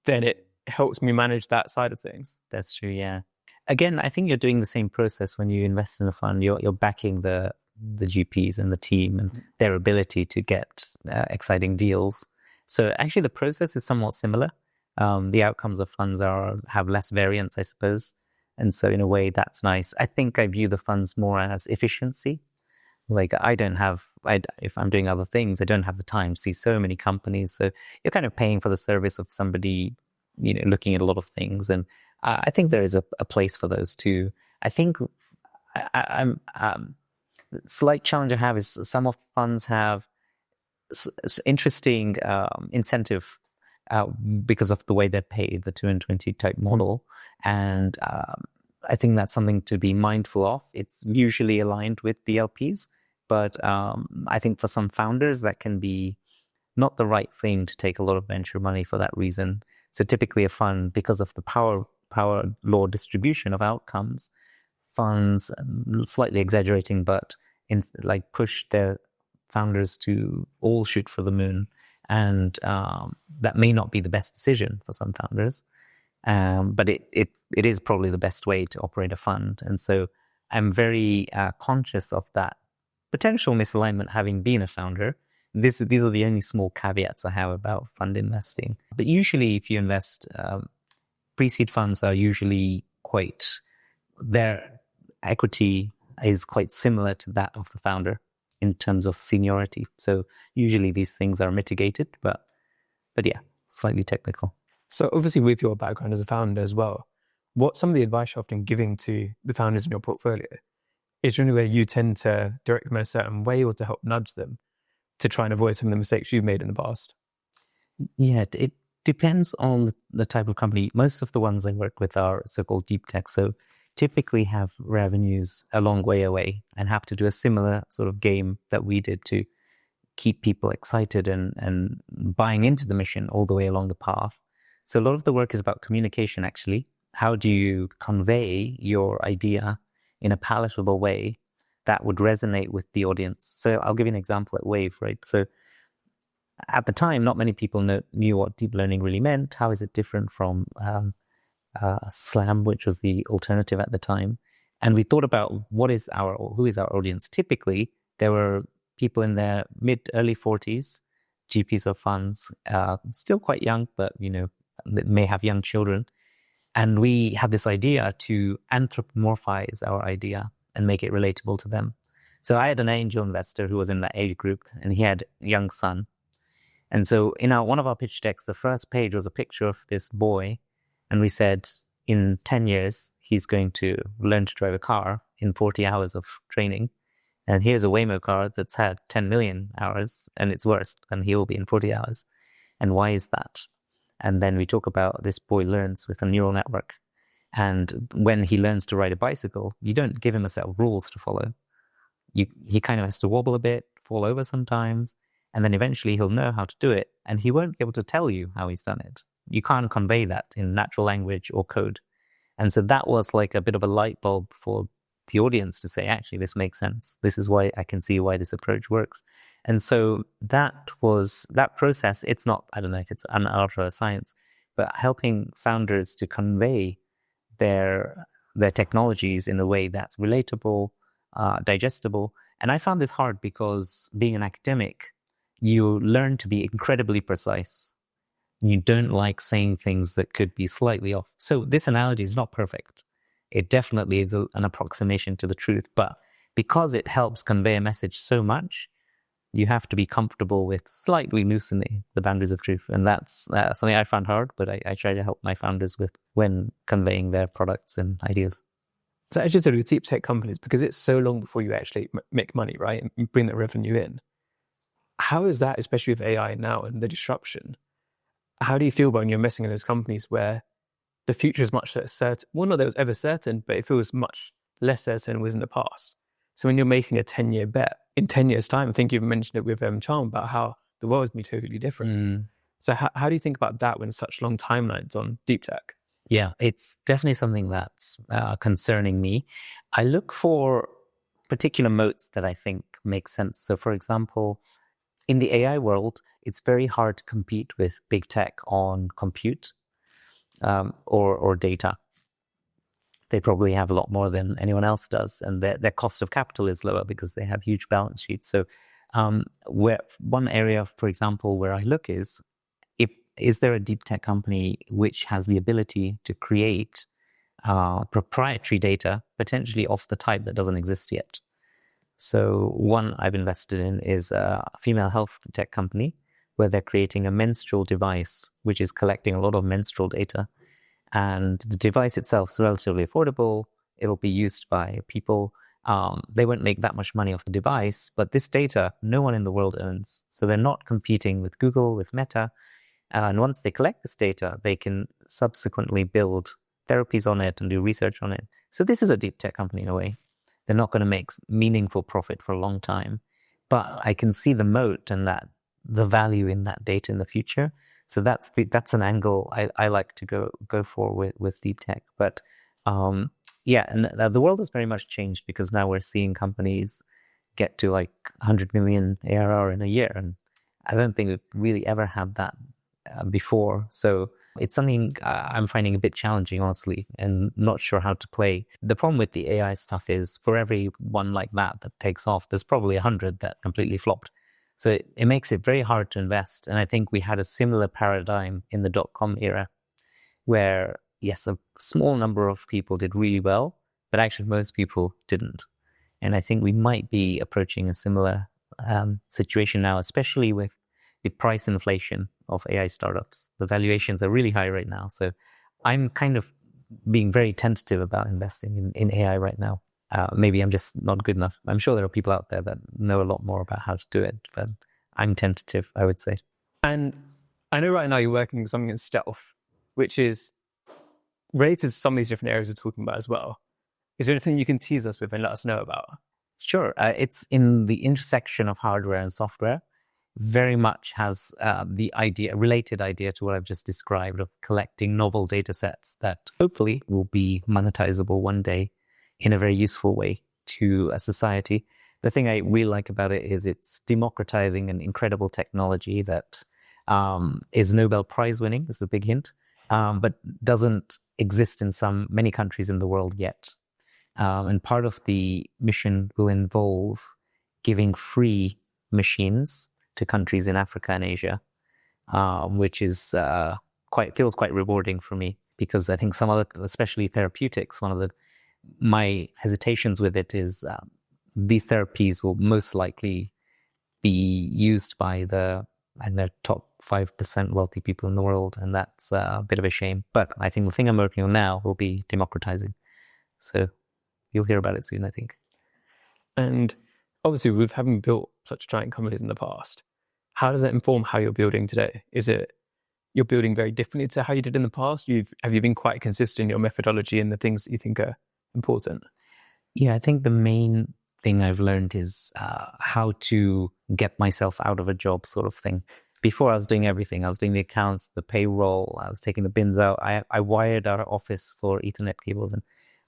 then it helps me manage that side of things. That's true, yeah. Again, I think you're doing the same process when you invest in a fund. You're backing the GPs and the team and their ability to get exciting deals. So actually the process is somewhat similar. The outcomes of funds have less variance, I suppose. And so in a way, that's nice. I think I view the funds more as efficiency. Like if I'm doing other things, I don't have the time to see so many companies. So you're kind of paying for the service of somebody, looking at a lot of things. And I think there is a place for those too. I think I'm the slight challenge I have is some of funds have interesting incentive because of the way they're paid, the 2 and 20 type model. And I think that's something to be mindful of. It's usually aligned with the LPs, but I think for some founders that can be not the right thing to take a lot of venture money for that reason. So typically a fund, because of the power law distribution of outcomes, funds, slightly exaggerating, but push their founders to all shoot for the moon. And that may not be the best decision for some founders. But it is probably the best way to operate a fund. And so I'm very conscious of that potential misalignment having been a founder. These are the only small caveats I have about fund investing. But usually if you invest, pre-seed funds are usually their equity is quite similar to that of the founder in terms of seniority. So usually these things are mitigated, but yeah, slightly technical. So obviously with your background as a founder as well, what's some of the advice you're often giving to the founders in your portfolio? Is there any way you tend to direct them in a certain way or to help nudge them to try and avoid some of the mistakes you've made in the past? Yeah, it depends on the type of company. Most of the ones I work with are so-called deep tech, so typically have revenues a long way away and have to do a similar sort of game that we did to keep people excited and buying into the mission all the way along the path. So a lot of the work is about communication, actually. How do you convey your idea in a palatable way that would resonate with the audience? So I'll give you an example at Wayve, right? So at the time, not many people knew what deep learning really meant. How is it different from SLAM, which was the alternative at the time? And we thought about who is our audience. Typically, there were people in their mid-early 40s, GPs of funds, still quite young, but may have young children. And we had this idea to anthropomorphize our idea and make it relatable to them. So I had an angel investor who was in that age group, and he had a young son. And so in one of our pitch decks, the first page was a picture of this boy. And we said, in 10 years, he's going to learn to drive a car in 40 hours of training. And here's a Waymo car that's had 10 million hours, and it's worse than he'll be in 40 hours. And why is that? And then we talk about this boy learns with a neural network. And when he learns to ride a bicycle, you don't give him a set of rules to follow. He kind of has to wobble a bit, fall over sometimes, and then eventually he'll know how to do it. And he won't be able to tell you how he's done it. You can't convey that in natural language or code. And so that was like a bit of a light bulb for the audience to say, actually, this makes sense. This is why I can see why this approach works. And so that process. It's not, I don't know if it's an art or a science, but helping founders to convey their technologies in a way that's relatable, digestible. And I found this hard because being an academic, you learn to be incredibly precise. You don't like saying things that could be slightly off. So this analogy is not perfect. It definitely is an approximation to the truth, but because it helps convey a message so much, you have to be comfortable with slightly loosening the boundaries of truth. And that's something I found hard, but I try to help my founders with when conveying their products and ideas. So as you said, with deep tech companies, because it's so long before you actually make money, right, and bring that revenue in, how is that, especially with AI now and the disruption? How do you feel when you're investing in those companies where the future is much less certain? Well, not that it was ever certain, but it feels much less certain than it was in the past. So when you're making a 10-year bet, in 10 years' time, I think you've mentioned it with Charm about how the world is going to be totally different. So how do you think about that when such long timelines on deep tech? Yeah, it's definitely something that's concerning me. I look for particular moats that I think make sense. So for example, in the AI world, it's very hard to compete with big tech on compute or data. They probably have a lot more than anyone else does, and their cost of capital is lower because they have huge balance sheets. So where one area, for example, where I look is there a deep tech company which has the ability to create proprietary data, potentially of the type that doesn't exist yet? So one I've invested in is a female health tech company where they're creating a menstrual device which is collecting a lot of menstrual data. And the device itself is relatively affordable. It'll be used by people. They won't make that much money off the device, but this data, no one in the world owns. So they're not competing with Google, with Meta. And once they collect this data, they can subsequently build therapies on it and do research on it. So this is a deep tech company in a way. They're not going to make meaningful profit for a long time, but I can see the moat and the value in that data in the future. So that's an angle I like to go for with deep tech. But yeah, and the world has very much changed because now we're seeing companies get to like 100 million ARR in a year, and I don't think we've really ever had that before. So it's something I'm finding a bit challenging, honestly, and not sure how to play. The problem with the AI stuff is for every one like that takes off, there's probably 100 that completely flopped. So it makes it very hard to invest. And I think we had a similar paradigm in the .com era where, yes, a small number of people did really well, but actually most people didn't. And I think we might be approaching a similar situation now, especially with the price inflation of AI startups. The valuations are really high right now. So I'm kind of being very tentative about investing in AI right now. Maybe I'm just not good enough. I'm sure there are people out there that know a lot more about how to do it, but I'm tentative, I would say. And I know right now you're working on something in stealth, which is related to some of these different areas we're talking about as well. Is there anything you can tease us with and let us know about? Sure. It's in the intersection of hardware and software. Very much has the related idea to what I've just described of collecting novel data sets that hopefully will be monetizable one day in a very useful way to a society. The thing I really like about it is it's democratizing an incredible technology that is Nobel Prize winning. This is a big hint, but doesn't exist in many countries in the world yet. And part of the mission will involve giving free machines to countries in Africa and Asia, which is feels quite rewarding for me, because I think some other, especially therapeutics, my hesitations with it is these therapies will most likely be used by the top 5% wealthy people in the world, and that's a bit of a shame. But I think the thing I'm working on now will be democratizing. So you'll hear about it soon, I think. And obviously, with having built such giant companies in the past, how does that inform how you're building today? Is it you're building very differently to how you did in the past? Have you been quite consistent in your methodology and the things that you think are important? Yeah, I think the main thing I've learned is how to get myself out of a job, sort of thing. before I was doing everything. I was doing the accounts, the payroll, I was taking the bins out. I wired our office for Ethernet cables, and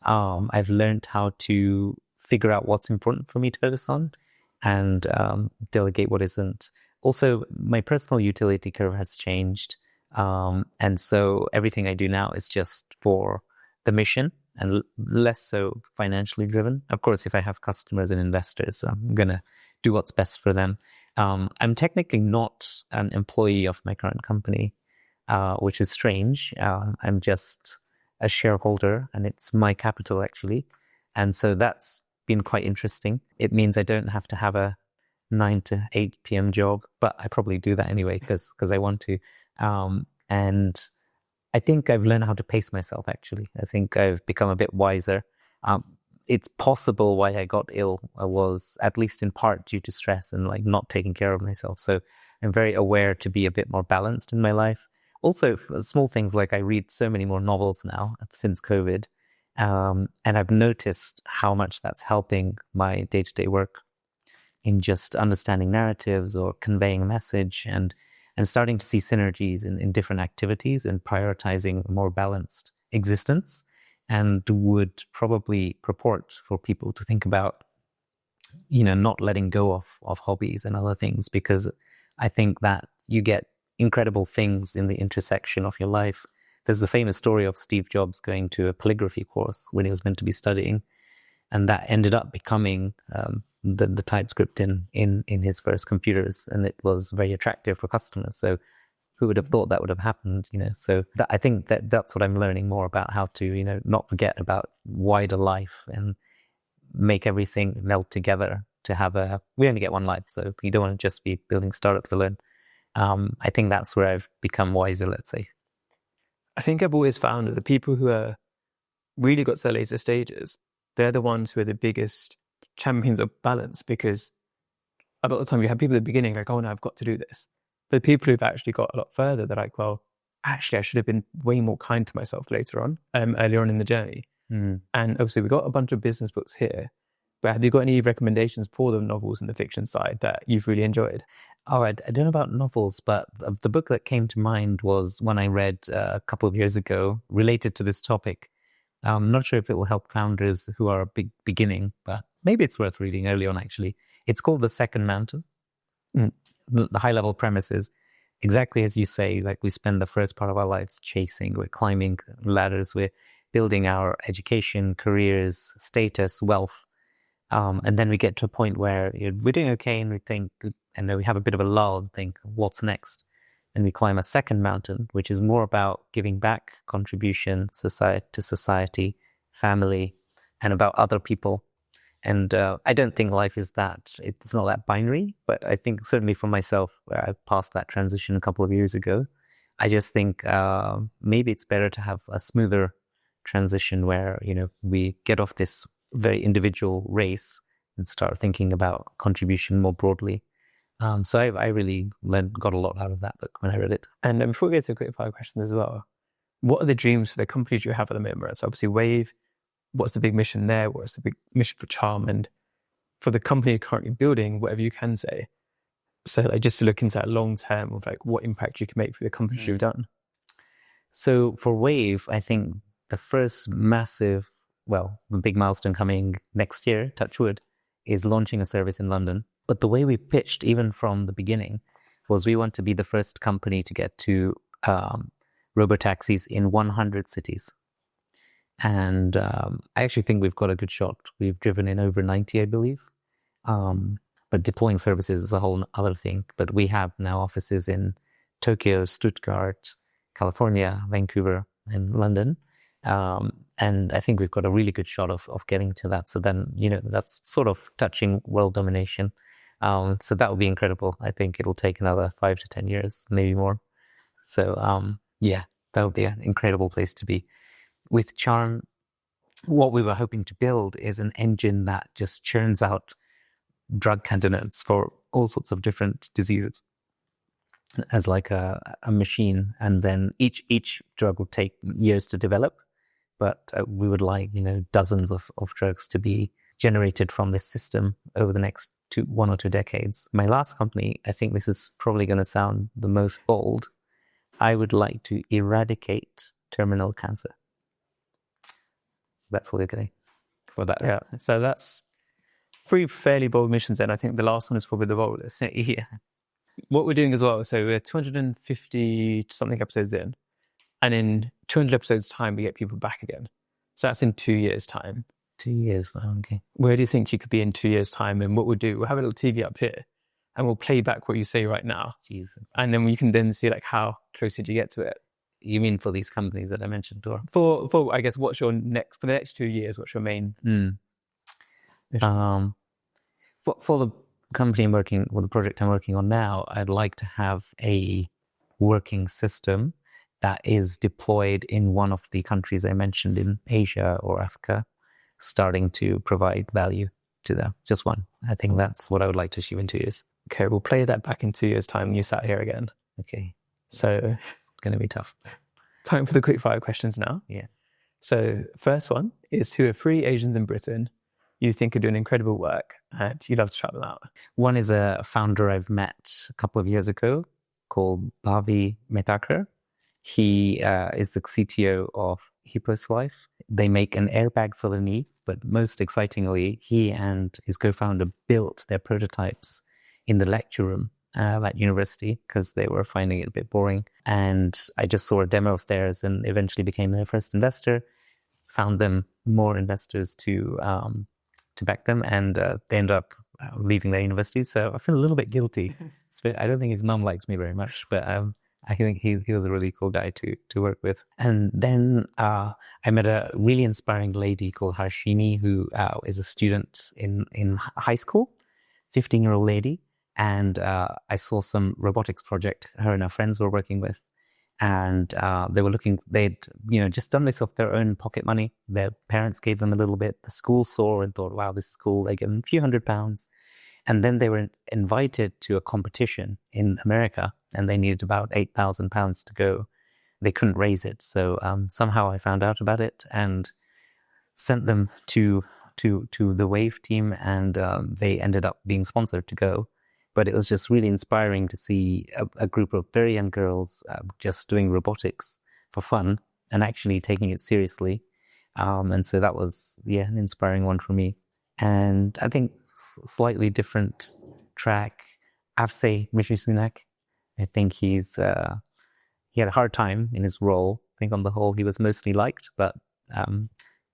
I've learned how to figure out what's important for me to focus on and delegate what isn't. Also, my personal utility curve has changed. And so everything I do now is just for the mission and less so financially driven. Of course, if I have customers and investors, I'm going to do what's best for them. I'm technically not an employee of my current company, which is strange. I'm just a shareholder, and it's my capital, actually. And so that's been quite interesting. It means I don't have to have a 9 to 8 p.m. job, but I probably do that anyway because I want to. And I think I've learned how to pace myself, actually. I think I've become a bit wiser. It's possible why I got ill was at least in part due to stress and like not taking care of myself. So I'm very aware to be a bit more balanced in my life. Also, small things like I read so many more novels now since COVID. And I've noticed how much that's helping my day-to-day work in just understanding narratives or conveying a message and starting to see synergies in different activities and prioritizing a more balanced existence, and would probably purport for people to think about, not letting go of hobbies and other things, because I think that you get incredible things in the intersection of your life. There's the famous story of Steve Jobs going to a calligraphy course when he was meant to be studying, and that ended up becoming the TypeScript in his first computers, and it was very attractive for customers. So who would have thought that would have happened, So I think that's what I'm learning more about, how to, not forget about wider life and make everything meld together to have we only get one life, so you don't want to just be building startups alone. I think that's where I've become wiser, let's say. I think I've always found that the people who are really got to the later stages, they're the ones who are the biggest champions of balance, because a lot of the time you have people at the beginning like, oh no, I've got to do this. But people who've actually got a lot further, they're like, well, actually I should have been way more kind to myself later on, earlier on in the journey. And obviously we've got a bunch of business books here, but have you got any recommendations for the novels and the fiction side that you've really enjoyed? Oh, I don't know about novels, but the book that came to mind was one I read a couple of years ago related to this topic. I'm not sure if it will help founders who are beginning, but maybe it's worth reading early on, actually. It's called The Second Mountain. The high-level premise is exactly as you say, like we spend the first part of our lives chasing, we're climbing ladders, we're building our education, careers, status, wealth. And then we get to a point where we're doing okay and we think, and then we have a bit of a lull and think, what's next? And we climb a second mountain, which is more about giving back, contribution to society, family, and about other people. And I don't think life is it's not that binary, but I think certainly for myself, where I passed that transition a couple of years ago, I just think maybe it's better to have a smoother transition where, we get off this very individual race and start thinking about contribution more broadly. So I really got a lot out of that book when I read it. And before we get to a quick fire question as well, what are the dreams for the companies you have at the moment? So obviously Wayve, what's the big mission there? What's the big mission for Charm? And for the company you're currently building, whatever you can say. So like just to look into that long term of like what impact you can make for the companies you've done. So for Wayve, I think the first massive, the big milestone coming next year, touch wood, is launching a service in London. But the way we pitched, even from the beginning, was we want to be the first company to get to robotaxis in 100 cities. And I actually think we've got a good shot. We've driven in over 90, I believe. But deploying services is a whole other thing. But we have now offices in Tokyo, Stuttgart, California, Vancouver, and London. And I think we've got a really good shot of getting to that. So then, that's sort of touching world domination. So that would be incredible. I think it'll take another 5 to 10 years, maybe more. So, that would be an incredible place to be. With Charm, what we were hoping to build is an engine that just churns out drug candidates for all sorts of different diseases as like a machine. And then each drug will take years to develop. But we would like, dozens of drugs to be generated from this system over the next 1 or 2 decades. My last company, I think this is probably going to sound the most bold. I would like to eradicate terminal cancer. That's what we're going for that. Yeah. So that's 3 fairly bold missions, and I think the last one is probably the boldest. Yeah. What we're doing as well, so we're 250 something episodes in, and in 200 episodes time, we get people back again. So that's in 2 years' time. 2 years. Okay. Where do you think you could be in 2 years' time? And what we'll do, we'll have a little TV up here, and we'll play back what you say right now. Jesus. And then you can then see like how close did you get to it. You mean for these companies that I mentioned, or for I guess what's your next for the next 2 years? What's your main? For the company I'm working, or the project I'm working on now, I'd like to have a working system that is deployed in one of the countries I mentioned in Asia or Africa, starting to provide value to them. Just one. I think that's what I would like to achieve in 2 years. Okay, we'll play that back in 2 years' time when you sat here again. Okay. So It's going to be tough. Time for the quick fire questions now. Yeah. So first one is, who are 3 Asians in Britain you think are doing incredible work and you'd love to shout them out? One is a founder I've met a couple of years ago called Bhavi Mehtakar. He is the CTO of Wayve. They make an airbag for the knee, but most excitingly, he and his co-founder built their prototypes in the lecture room at university because they were finding it a bit boring. And I just saw a demo of theirs and eventually became their first investor, found them more investors to back them, and they ended up leaving their university. So I feel a little bit guilty. I don't think his mum likes me very much, but I think he was a really cool guy to work with. And then I met a really inspiring lady called Harshini, who is a student in high school, 15-year-old lady. And I saw some robotics project her and her friends were working with. And they'd just done this off their own pocket money. Their parents gave them a little bit. The school saw and thought, wow, this is cool. They gave them a few £100s. And then they were invited to a competition in America, and they needed about £8,000 to go. They couldn't raise it. So somehow I found out about it and sent them to the Wayve team, and they ended up being sponsored to go. But it was just really inspiring to see a group of very young girls just doing robotics for fun and actually taking it seriously. And so that was, an inspiring one for me. And I think slightly different track, Avse Rishi Sunak. I think he had a hard time in his role. I think on the whole, he was mostly liked, but,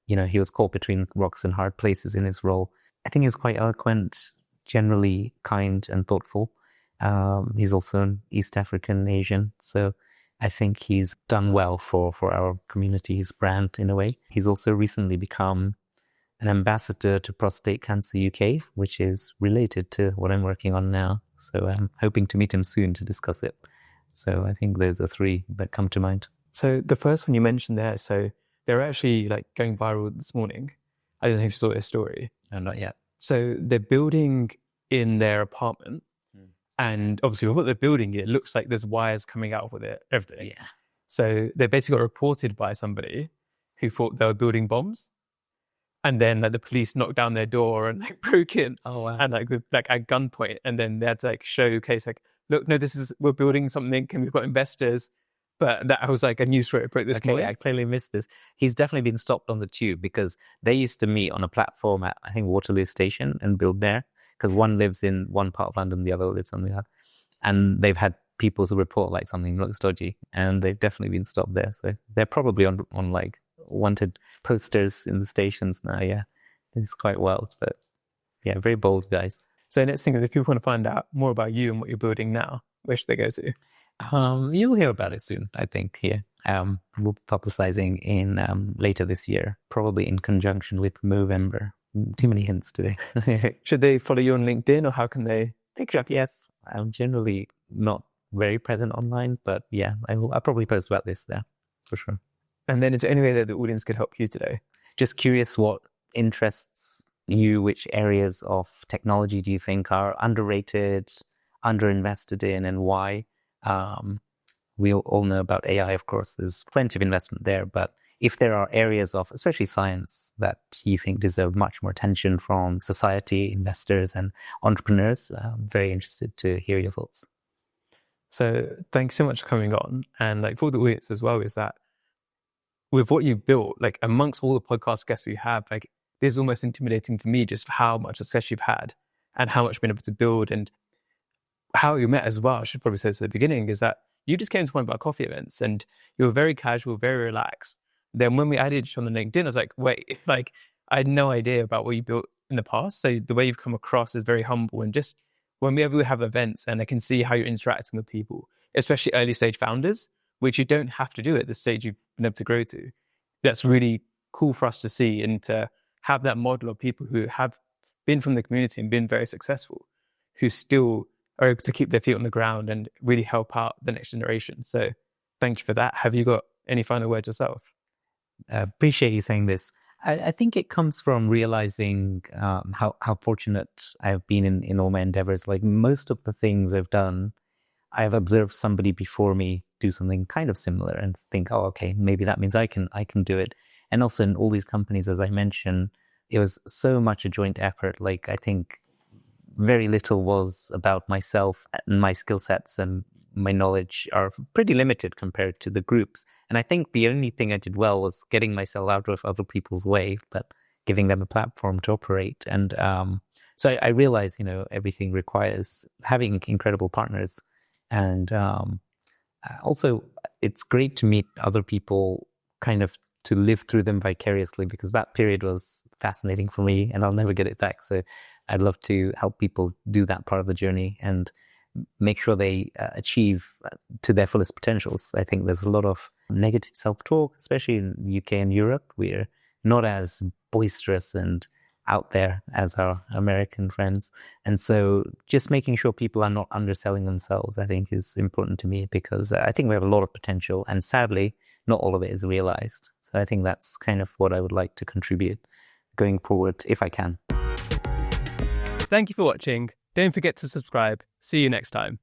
he was caught between rocks and hard places in his role. I think he was quite eloquent, generally kind and thoughtful. He's also an East African Asian, so I think he's done well for our community, his brand in a way. He's also recently become an ambassador to Prostate Cancer UK, which is related to what I'm working on now. So I'm hoping to meet him soon to discuss it. So I think those are 3 that come to mind. So the first one you mentioned there, so they're actually like going viral this morning. I don't know if you saw this story. No, not yet. So they're building in their apartment, and obviously with what they're building, it looks like there's wires coming out of it, everything. Yeah. So they basically got reported by somebody who thought they were building bombs, and then the police knocked down their door and broke in. Oh wow! And at gunpoint, and then they had to showcase look, no, we're building something, and we've got investors. But that was a news story I broke this morning. I clearly missed this. He's definitely been stopped on the tube because they used to meet on a platform at, I think, Waterloo Station and build there, because one lives in one part of London, the other lives on the other. And they've had people who report something looks dodgy, and they've definitely been stopped there. So they're probably on wanted posters in the stations now. Yeah, it's quite wild, but yeah, very bold guys. So next thing is, if people want to find out more about you and what you're building now, where should they go to? You'll hear about it soon, I think, here. We'll be publicizing in later this year, probably in conjunction with Movember. Too many hints today. Should they follow you on LinkedIn, or how can they? Yes. I'm generally not very present online, but yeah, I'll probably post about this there, for sure. And then is there any way that the audience could help you today? Just curious what interests you, which areas of technology do you think are underrated, underinvested in, and why? We all know about AI, of course. There's plenty of investment there, but if there are areas of, especially science, that you think deserve much more attention from society, investors, and entrepreneurs, I'm very interested to hear your thoughts. So thanks so much for coming on. And like for the audience as well, is that with what you built, like amongst all the podcast guests we have, like this is almost intimidating for me just for how much success you've had and how much you've been able to build and how you met as well. I should probably say this at the beginning is that you just came to one of our coffee events and you were very casual, very relaxed. Then when we added you on the LinkedIn, I was like, wait, like I had no idea about what you built in the past. So the way you've come across is very humble, and just whenever we have events and I can see how you're interacting with people, especially early stage founders, which you don't have to do at the stage you've been able to grow to. That's really cool for us to see and to have that model of people who have been from the community and been very successful, who still are able to keep their feet on the ground and really help out the next generation. So thanks for that. Have you got any final words yourself? Appreciate you saying this. I think it comes from realizing how fortunate I've been in all my endeavors. Like most of the things I've done, I've observed somebody before me do something kind of similar and think, oh, okay, maybe that means I can do it. And also in all these companies, as I mentioned, it was so much a joint effort. Like I think very little was about myself, and my skill sets and my knowledge are pretty limited compared to the groups. And I think the only thing I did well was getting myself out of other people's way, but giving them a platform to operate. And so I realized, everything requires having incredible partners. And also, it's great to meet other people, kind of to live through them vicariously, because that period was fascinating for me and I'll never get it back. So I'd love to help people do that part of the journey and make sure they achieve to their fullest potentials. I think there's a lot of negative self-talk, especially in the UK and Europe. We're not as boisterous and out there as our American friends. And so just making sure people are not underselling themselves, I think is important to me, because I think we have a lot of potential and sadly, not all of it is realized. So I think that's kind of what I would like to contribute going forward, if I can. Thank you for watching. Don't forget to subscribe. See you next time.